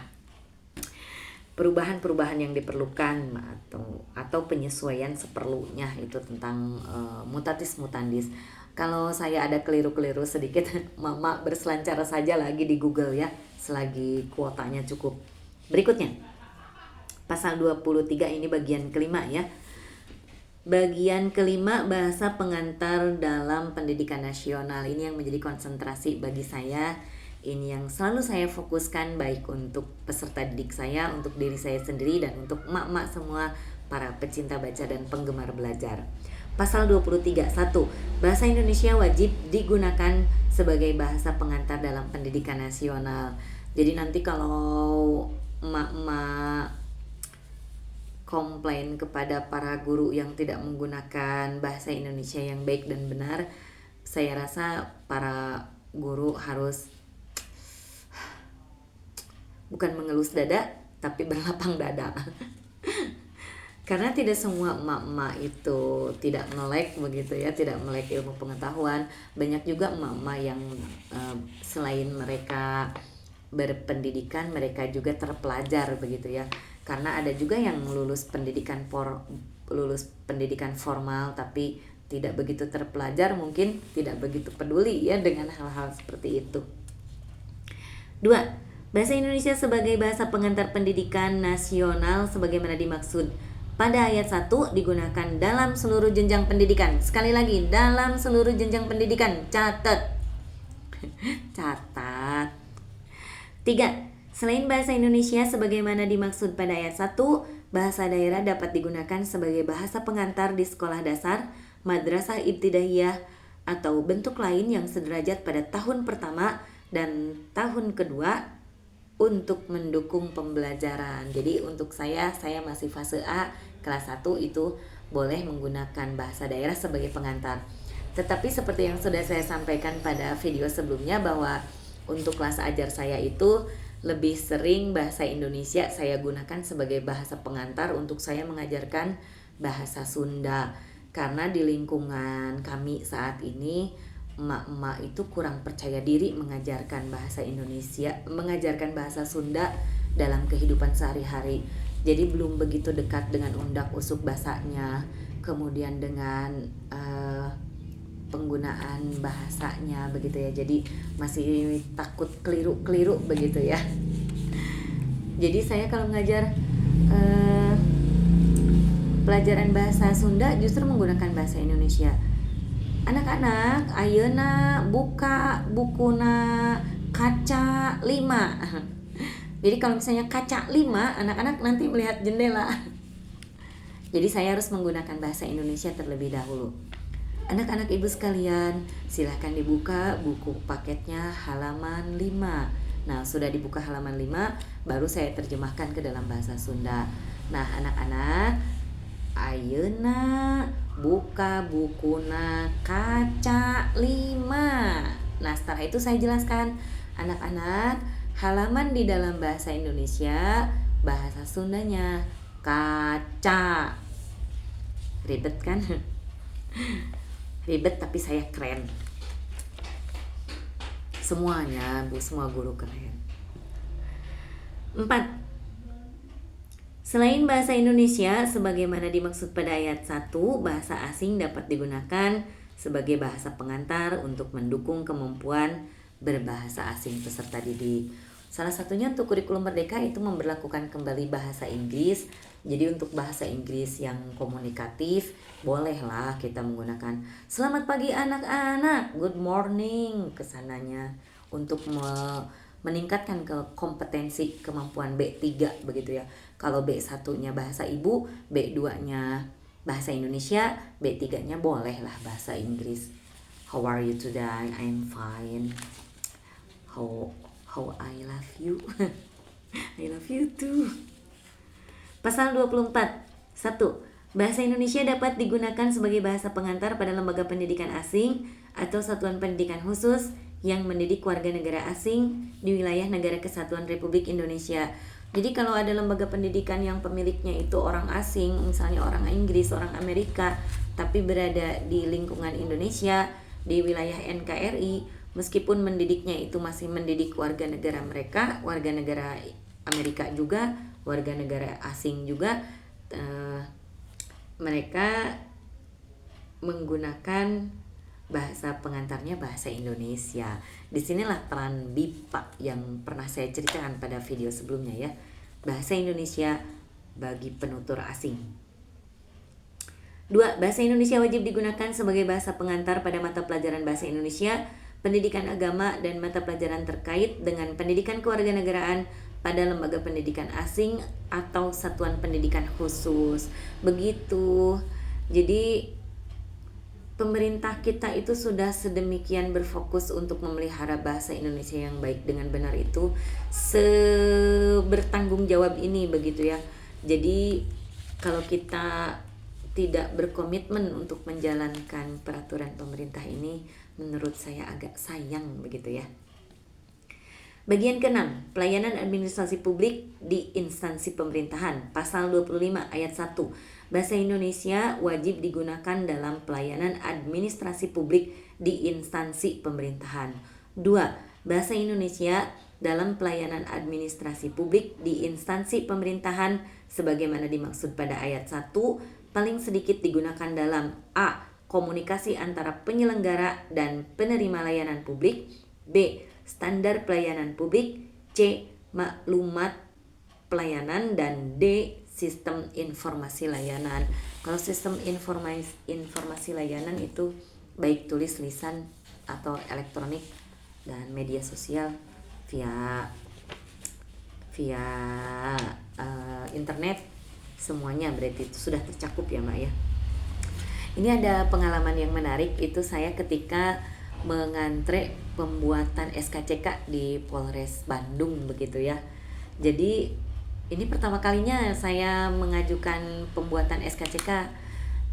Perubahan-perubahan yang diperlukan atau penyesuaian seperlunya itu tentang mutatis mutandis. Kalau saya ada keliru-keliru sedikit, Mama berselancar saja lagi di Google ya, selagi kuotanya cukup. Berikutnya, pasal 23 ini bagian kelima ya. Bagian kelima, bahasa pengantar dalam pendidikan nasional. Ini yang menjadi konsentrasi bagi saya. Ini yang selalu saya fokuskan, baik untuk peserta didik saya, untuk diri saya sendiri, dan untuk emak-emak semua para pecinta baca dan penggemar belajar. Pasal 23, 1. Bahasa Indonesia wajib digunakan sebagai bahasa pengantar dalam pendidikan nasional. Jadi nanti kalau emak-emak komplain kepada para guru yang tidak menggunakan bahasa Indonesia yang baik dan benar, saya rasa para guru harus bukan mengelus dada, tapi berlapang dada. Karena tidak semua emak-emak itu tidak melek begitu ya, tidak melek ilmu pengetahuan. Banyak juga emak-emak yang selain mereka berpendidikan, mereka juga terpelajar begitu ya. Karena ada juga yang lulus pendidikan formal tapi tidak begitu terpelajar, mungkin tidak begitu peduli ya dengan hal-hal seperti itu. 2. Bahasa Indonesia sebagai bahasa pengantar pendidikan nasional sebagaimana dimaksud pada ayat 1 digunakan dalam seluruh jenjang pendidikan. Sekali lagi, dalam seluruh jenjang pendidikan. Catat. Catat. 3. Selain bahasa Indonesia sebagaimana dimaksud pada ayat 1, bahasa daerah dapat digunakan sebagai bahasa pengantar di sekolah dasar, madrasah ibtidaiyah, atau bentuk lain yang sederajat pada tahun pertama dan tahun kedua untuk mendukung pembelajaran. Jadi untuk saya masih fase A, kelas 1 itu boleh menggunakan bahasa daerah sebagai pengantar. Tetapi seperti yang sudah saya sampaikan pada video sebelumnya, bahwa untuk kelas ajar saya itu lebih sering bahasa Indonesia saya gunakan sebagai bahasa pengantar untuk saya mengajarkan bahasa Sunda. Karena di lingkungan kami saat ini, emak-emak itu kurang percaya diri mengajarkan bahasa Indonesia, mengajarkan bahasa Sunda dalam kehidupan sehari-hari. Jadi belum begitu dekat dengan undak-usuk bahasanya, kemudian dengan penggunaan bahasanya begitu ya. Jadi masih takut keliru begitu ya. Jadi saya kalau mengajar pelajaran bahasa Sunda justru menggunakan bahasa Indonesia. Anak-anak, ayeuna buka bukuna kaca 5. Jadi kalau misalnya kaca 5, anak-anak nanti melihat jendela. Jadi saya harus menggunakan bahasa Indonesia terlebih dahulu. Anak-anak ibu sekalian, silahkan dibuka buku paketnya halaman 5. Nah, sudah dibuka halaman 5, baru saya terjemahkan ke dalam bahasa Sunda. Nah, anak-anak, ayeuna buka bukuna kaca 5. Nah, setelah itu saya jelaskan, anak-anak, halaman di dalam bahasa Indonesia, bahasa Sundanya kaca. Ribet kan? Ribet tapi saya keren. Semuanya, semua guru keren. 4. Selain bahasa Indonesia, sebagaimana dimaksud pada ayat 1, bahasa asing dapat digunakan sebagai bahasa pengantar untuk mendukung kemampuan berbahasa asing peserta didik. Salah satunya untuk kurikulum Merdeka itu memberlakukan kembali bahasa Inggris. Jadi untuk bahasa Inggris yang komunikatif, bolehlah kita menggunakan selamat pagi anak-anak, good morning kesananya, untuk meningkatkan kompetensi kemampuan B3 begitu ya. Kalau B1-nya bahasa ibu, B2-nya bahasa Indonesia, B3-nya bolehlah bahasa Inggris. How are you today? I'm fine. How how I love you. I love you too. Pasal 24. 1. Bahasa Indonesia dapat digunakan sebagai bahasa pengantar pada lembaga pendidikan asing atau satuan pendidikan khusus yang mendidik warga negara asing di wilayah negara kesatuan Republik Indonesia. Jadi kalau ada lembaga pendidikan yang pemiliknya itu orang asing, misalnya orang Inggris, orang Amerika, tapi berada di lingkungan Indonesia, di wilayah NKRI, meskipun mendidiknya itu masih mendidik warga negara mereka, warga negara Amerika juga, warga negara asing juga, mereka menggunakan bahasa pengantarnya bahasa Indonesia. Disinilah peran BIPA yang pernah saya ceritakan pada video sebelumnya ya. Bahasa Indonesia bagi penutur asing. 2. Bahasa Indonesia wajib digunakan sebagai bahasa pengantar pada mata pelajaran bahasa Indonesia, pendidikan agama, dan mata pelajaran terkait dengan pendidikan kewarganegaraan pada lembaga pendidikan asing atau satuan pendidikan khusus. Begitu. Jadi pemerintah kita itu sudah sedemikian berfokus untuk memelihara bahasa Indonesia yang baik dengan benar itu, bertanggung jawab ini begitu ya. Jadi kalau kita tidak berkomitmen untuk menjalankan peraturan pemerintah ini, menurut saya agak sayang begitu ya. Bagian ke-6, pelayanan administrasi publik di instansi pemerintahan. Pasal 25 ayat 1. Bahasa Indonesia wajib digunakan dalam pelayanan administrasi publik di instansi pemerintahan. 2. Bahasa Indonesia dalam pelayanan administrasi publik di instansi pemerintahan sebagaimana dimaksud pada ayat 1 paling sedikit digunakan dalam A. Komunikasi antara penyelenggara dan penerima layanan publik, B. Standar pelayanan publik, C. Maklumat pelayanan, dan D. Sistem informasi layanan. Kalau sistem informasi layanan itu baik tulis, lisan, atau elektronik dan media sosial via internet, semuanya berarti itu sudah tercakup ya Mak ya. Ini ada pengalaman yang menarik, itu saya ketika mengantre pembuatan SKCK di Polres Bandung begitu ya. Jadi ini pertama kalinya saya mengajukan pembuatan SKCK,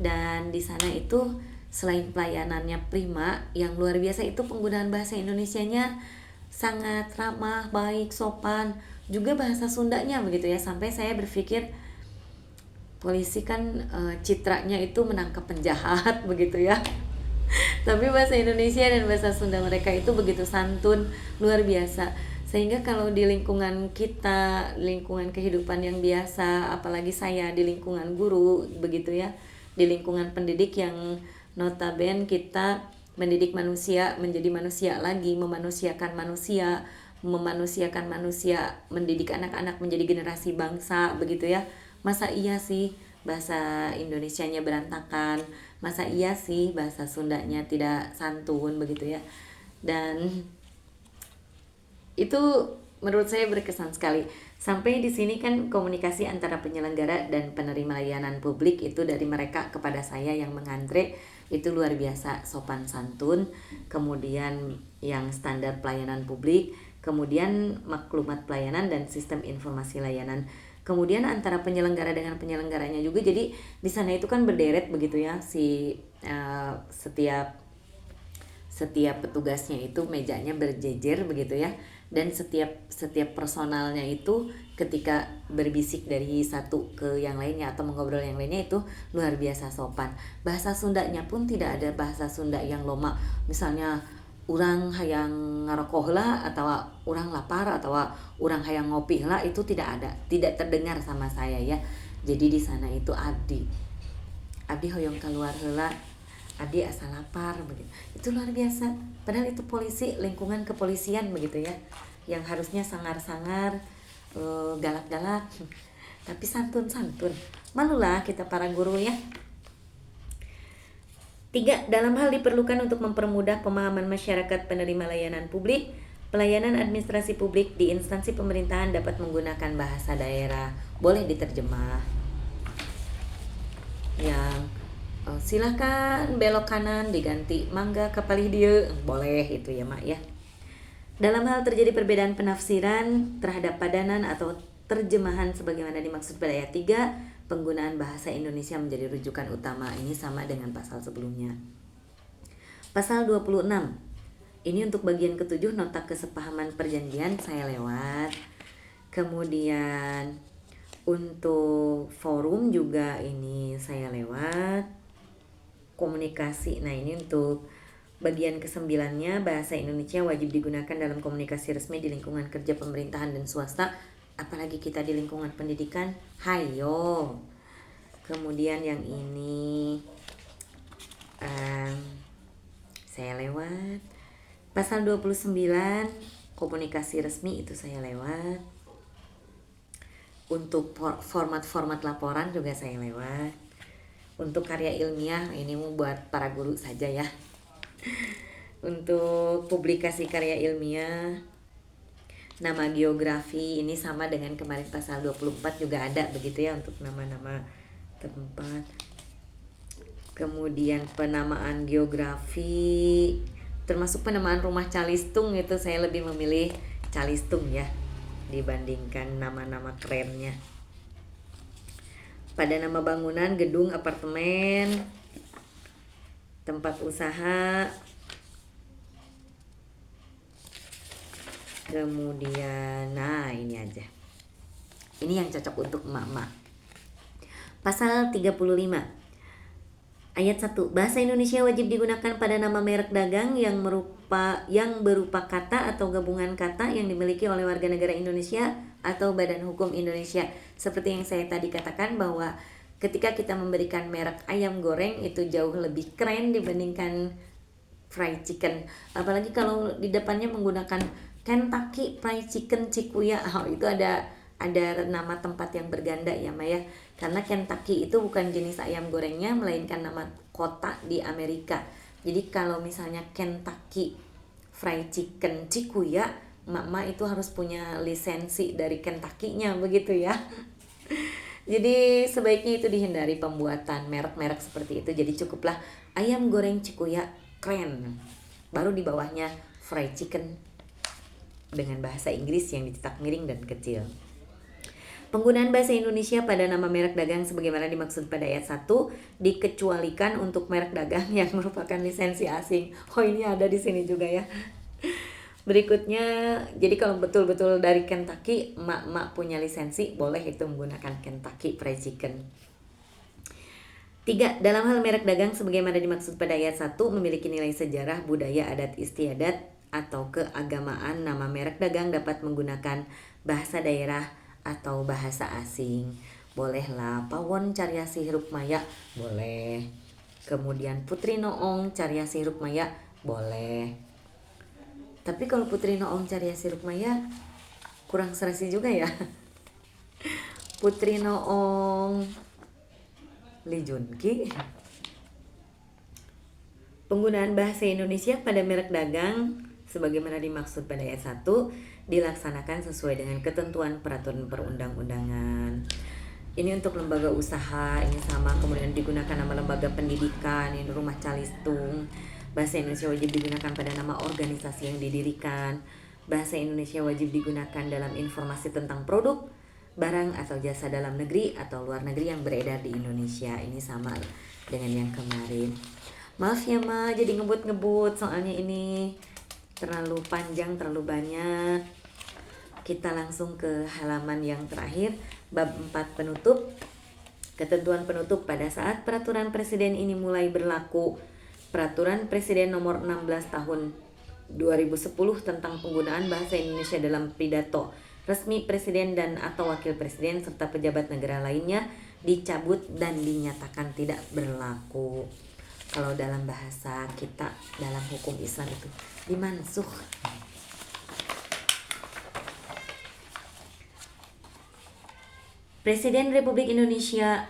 dan di sana itu selain pelayanannya prima yang luar biasa, itu penggunaan bahasa Indonesianya sangat ramah, baik, sopan, juga bahasa Sundanya begitu ya. Sampai saya berpikir polisi kan citranya itu menangkap penjahat begitu ya. Tapi bahasa Indonesia dan bahasa Sunda mereka itu begitu santun, luar biasa. Sehingga kalau di lingkungan kita, lingkungan kehidupan yang biasa, apalagi saya di lingkungan guru begitu ya, di lingkungan pendidik yang notabene kita mendidik manusia menjadi manusia lagi, memanusiakan manusia, mendidik anak-anak menjadi generasi bangsa begitu ya. Masa iya sih bahasa Indonesianya berantakan, masa iya sih bahasa Sundanya tidak santun begitu ya. Dan itu menurut saya berkesan sekali. Sampai di sini kan komunikasi antara penyelenggara dan penerima layanan publik itu dari mereka kepada saya yang mengantre itu luar biasa sopan santun. Kemudian yang standar pelayanan publik, kemudian maklumat pelayanan dan sistem informasi layanan. Kemudian antara penyelenggara dengan penyelenggaranya juga, jadi di sana itu kan berderet begitu ya, setiap petugasnya itu mejanya berjejer begitu ya, dan setiap personalnya itu ketika berbisik dari satu ke yang lainnya atau mengobrol yang lainnya itu luar biasa sopan. Bahasa Sundanya pun tidak ada bahasa Sunda yang loma, misalnya urang hayang ngarokoh lah, atau urang lapar, atau urang hayang ngopi lah, itu tidak ada, tidak terdengar sama saya ya. Jadi di sana itu abdi hoyong keluar heula, abdi asa lapar begitu. Itu luar biasa. Padahal itu polisi, lingkungan kepolisian begitu ya, yang harusnya sangar-sangar, galak-galak, tapi santun-santun. Malulah kita para guru ya. 3. Dalam hal diperlukan untuk mempermudah pemahaman masyarakat penerima layanan publik, pelayanan administrasi publik di instansi pemerintahan dapat menggunakan bahasa daerah. Boleh diterjemah. Yang silakan belok kanan diganti mangga kapalih dieu, boleh itu ya Mak ya. Dalam hal terjadi perbedaan penafsiran terhadap padanan atau terjemahan sebagaimana dimaksud pada ayat 3, penggunaan bahasa Indonesia menjadi rujukan utama. Ini sama dengan pasal sebelumnya. Pasal 26. Ini untuk bagian ketujuh, nota kesepahaman perjanjian saya lewat. Kemudian untuk forum juga ini saya lewat. Komunikasi. Nah, ini untuk bagian ke-9-nya, bahasa Indonesia wajib digunakan dalam komunikasi resmi di lingkungan kerja pemerintahan dan swasta, apalagi kita di lingkungan pendidikan. Hayo. Kemudian yang ini saya lewat. Pasal 29, komunikasi resmi, itu saya lewat. Untuk format-format laporan juga saya lewat. Untuk karya ilmiah, ini mau buat para guru saja ya. Untuk publikasi karya ilmiah, nama geografi, ini sama dengan kemarin pasal 24 juga ada begitu ya, untuk nama-nama tempat. Kemudian penamaan geografi, termasuk penamaan rumah Calistung, itu saya lebih memilih Calistung ya dibandingkan nama-nama kerennya. Pada nama bangunan, gedung, apartemen, tempat usaha, kemudian nah ini aja. Ini yang cocok untuk emak-emak. Pasal 35 ayat 1, bahasa Indonesia wajib digunakan pada nama merek dagang yang berupa kata atau gabungan kata yang dimiliki oleh warga negara Indonesia atau badan hukum Indonesia. Seperti yang saya tadi katakan bahwa ketika kita memberikan merek ayam goreng itu jauh lebih keren dibandingkan fried chicken. Apalagi kalau di depannya menggunakan Kentucky Fried Chicken Cikuya. Oh, itu ada nama tempat yang berganda ya Maya. Karena Kentucky itu bukan jenis ayam gorengnya, melainkan nama kota di Amerika. Jadi kalau misalnya Kentucky Fried Chicken Cikuya, mak-mak itu harus punya lisensi dari Kentucky-nya begitu ya. Jadi sebaiknya itu dihindari pembuatan merek-merek seperti itu. Jadi cukuplah ayam goreng Cikuya keren, baru di bawahnya fried chicken dengan bahasa Inggris yang dicetak miring dan kecil. Penggunaan bahasa Indonesia pada nama merek dagang sebagaimana dimaksud pada ayat 1 dikecualikan untuk merek dagang yang merupakan lisensi asing. Oh, ini ada di sini juga ya. Berikutnya, jadi kalau betul-betul dari Kentucky, emak-emak punya lisensi, boleh itu menggunakan Kentucky Fried Chicken. 3. Dalam hal merek dagang sebagaimana dimaksud pada ayat 1 memiliki nilai sejarah, budaya, adat istiadat, atau keagamaan. Nama merek dagang dapat menggunakan bahasa daerah atau bahasa asing. Bolehlah Pawon Caryasih Rukmaya, boleh. Kemudian Putri Noong Caryasih Rukmaya, boleh. Tapi kalau Putri Noong Caryasih Rukmaya kurang serasi juga ya. Putri Noong Lee Junki. Penggunaan bahasa Indonesia pada merek dagang sebagaimana dimaksud pada ayat 1 dilaksanakan sesuai dengan ketentuan peraturan perundang-undangan. Ini untuk lembaga usaha, ini sama. Kemudian digunakan nama lembaga pendidikan, ini rumah Calistung. Bahasa Indonesia wajib digunakan pada nama organisasi yang didirikan. Bahasa Indonesia wajib digunakan dalam informasi tentang produk, barang atau jasa dalam negeri atau luar negeri yang beredar di Indonesia. Ini sama dengan yang kemarin. Maaf ya Ma, jadi ngebut-ngebut soalnya ini terlalu panjang, terlalu banyak. Kita langsung ke halaman yang terakhir, bab 4 penutup. Ketentuan penutup pada saat peraturan presiden ini mulai berlaku. Peraturan Presiden nomor 16 tahun 2010 tentang penggunaan bahasa Indonesia dalam pidato resmi presiden dan atau wakil presiden serta pejabat negara lainnya dicabut dan dinyatakan tidak berlaku. Kalau dalam bahasa kita, dalam hukum Islam itu dimansuh. Presiden Republik Indonesia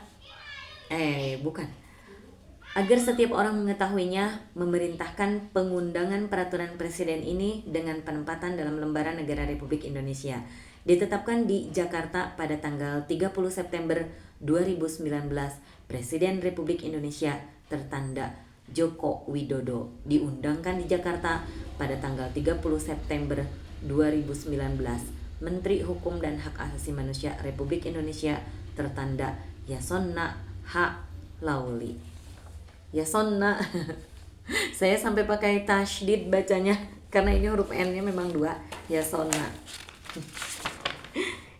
agar setiap orang mengetahuinya, memerintahkan pengundangan peraturan presiden ini dengan penempatan dalam lembaran negara Republik Indonesia. Ditetapkan di Jakarta pada tanggal 30 September 2019, Presiden Republik Indonesia tertanda Joko Widodo diundangkan di Jakarta pada tanggal 30 September 2019. Menteri Hukum dan Hak Asasi Manusia Republik Indonesia tertanda Yasona H. Lauli. Yasona. Saya sampai pakai tasydid bacanya karena ini huruf N-nya memang 2. Yasona.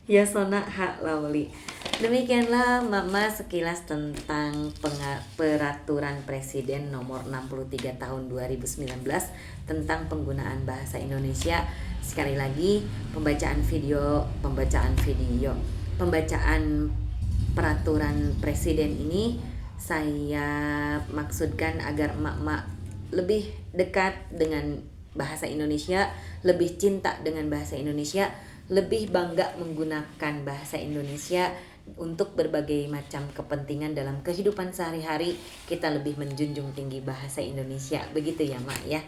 Yasona H. Lauli. Demikianlah Mama sekilas tentang peraturan Presiden nomor 63 tahun 2019 tentang penggunaan bahasa Indonesia. Sekali lagi pembacaan peraturan Presiden ini saya maksudkan agar emak-emak lebih dekat dengan bahasa Indonesia, lebih cinta dengan bahasa Indonesia, lebih bangga menggunakan bahasa Indonesia untuk berbagai macam kepentingan dalam kehidupan sehari-hari. Kita lebih menjunjung tinggi bahasa Indonesia. Begitu ya, Mak ya.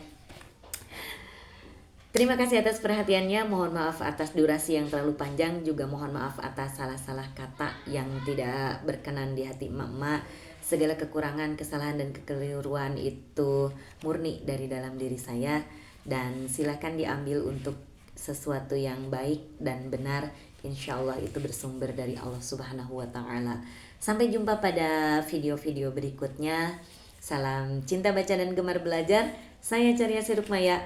Terima kasih atas perhatiannya. Mohon maaf atas durasi yang terlalu panjang, juga mohon maaf atas salah-salah kata yang tidak berkenan di hati emak-emak. Segala kekurangan, kesalahan, dan kekeliruan itu murni dari dalam diri saya, dan silakan diambil untuk sesuatu yang baik dan benar. Insya Allah itu bersumber dari Allah Subhanahu wa Ta'ala. Sampai jumpa pada video-video berikutnya. Salam cinta baca dan gemar belajar. Saya Caria Sirukmaya.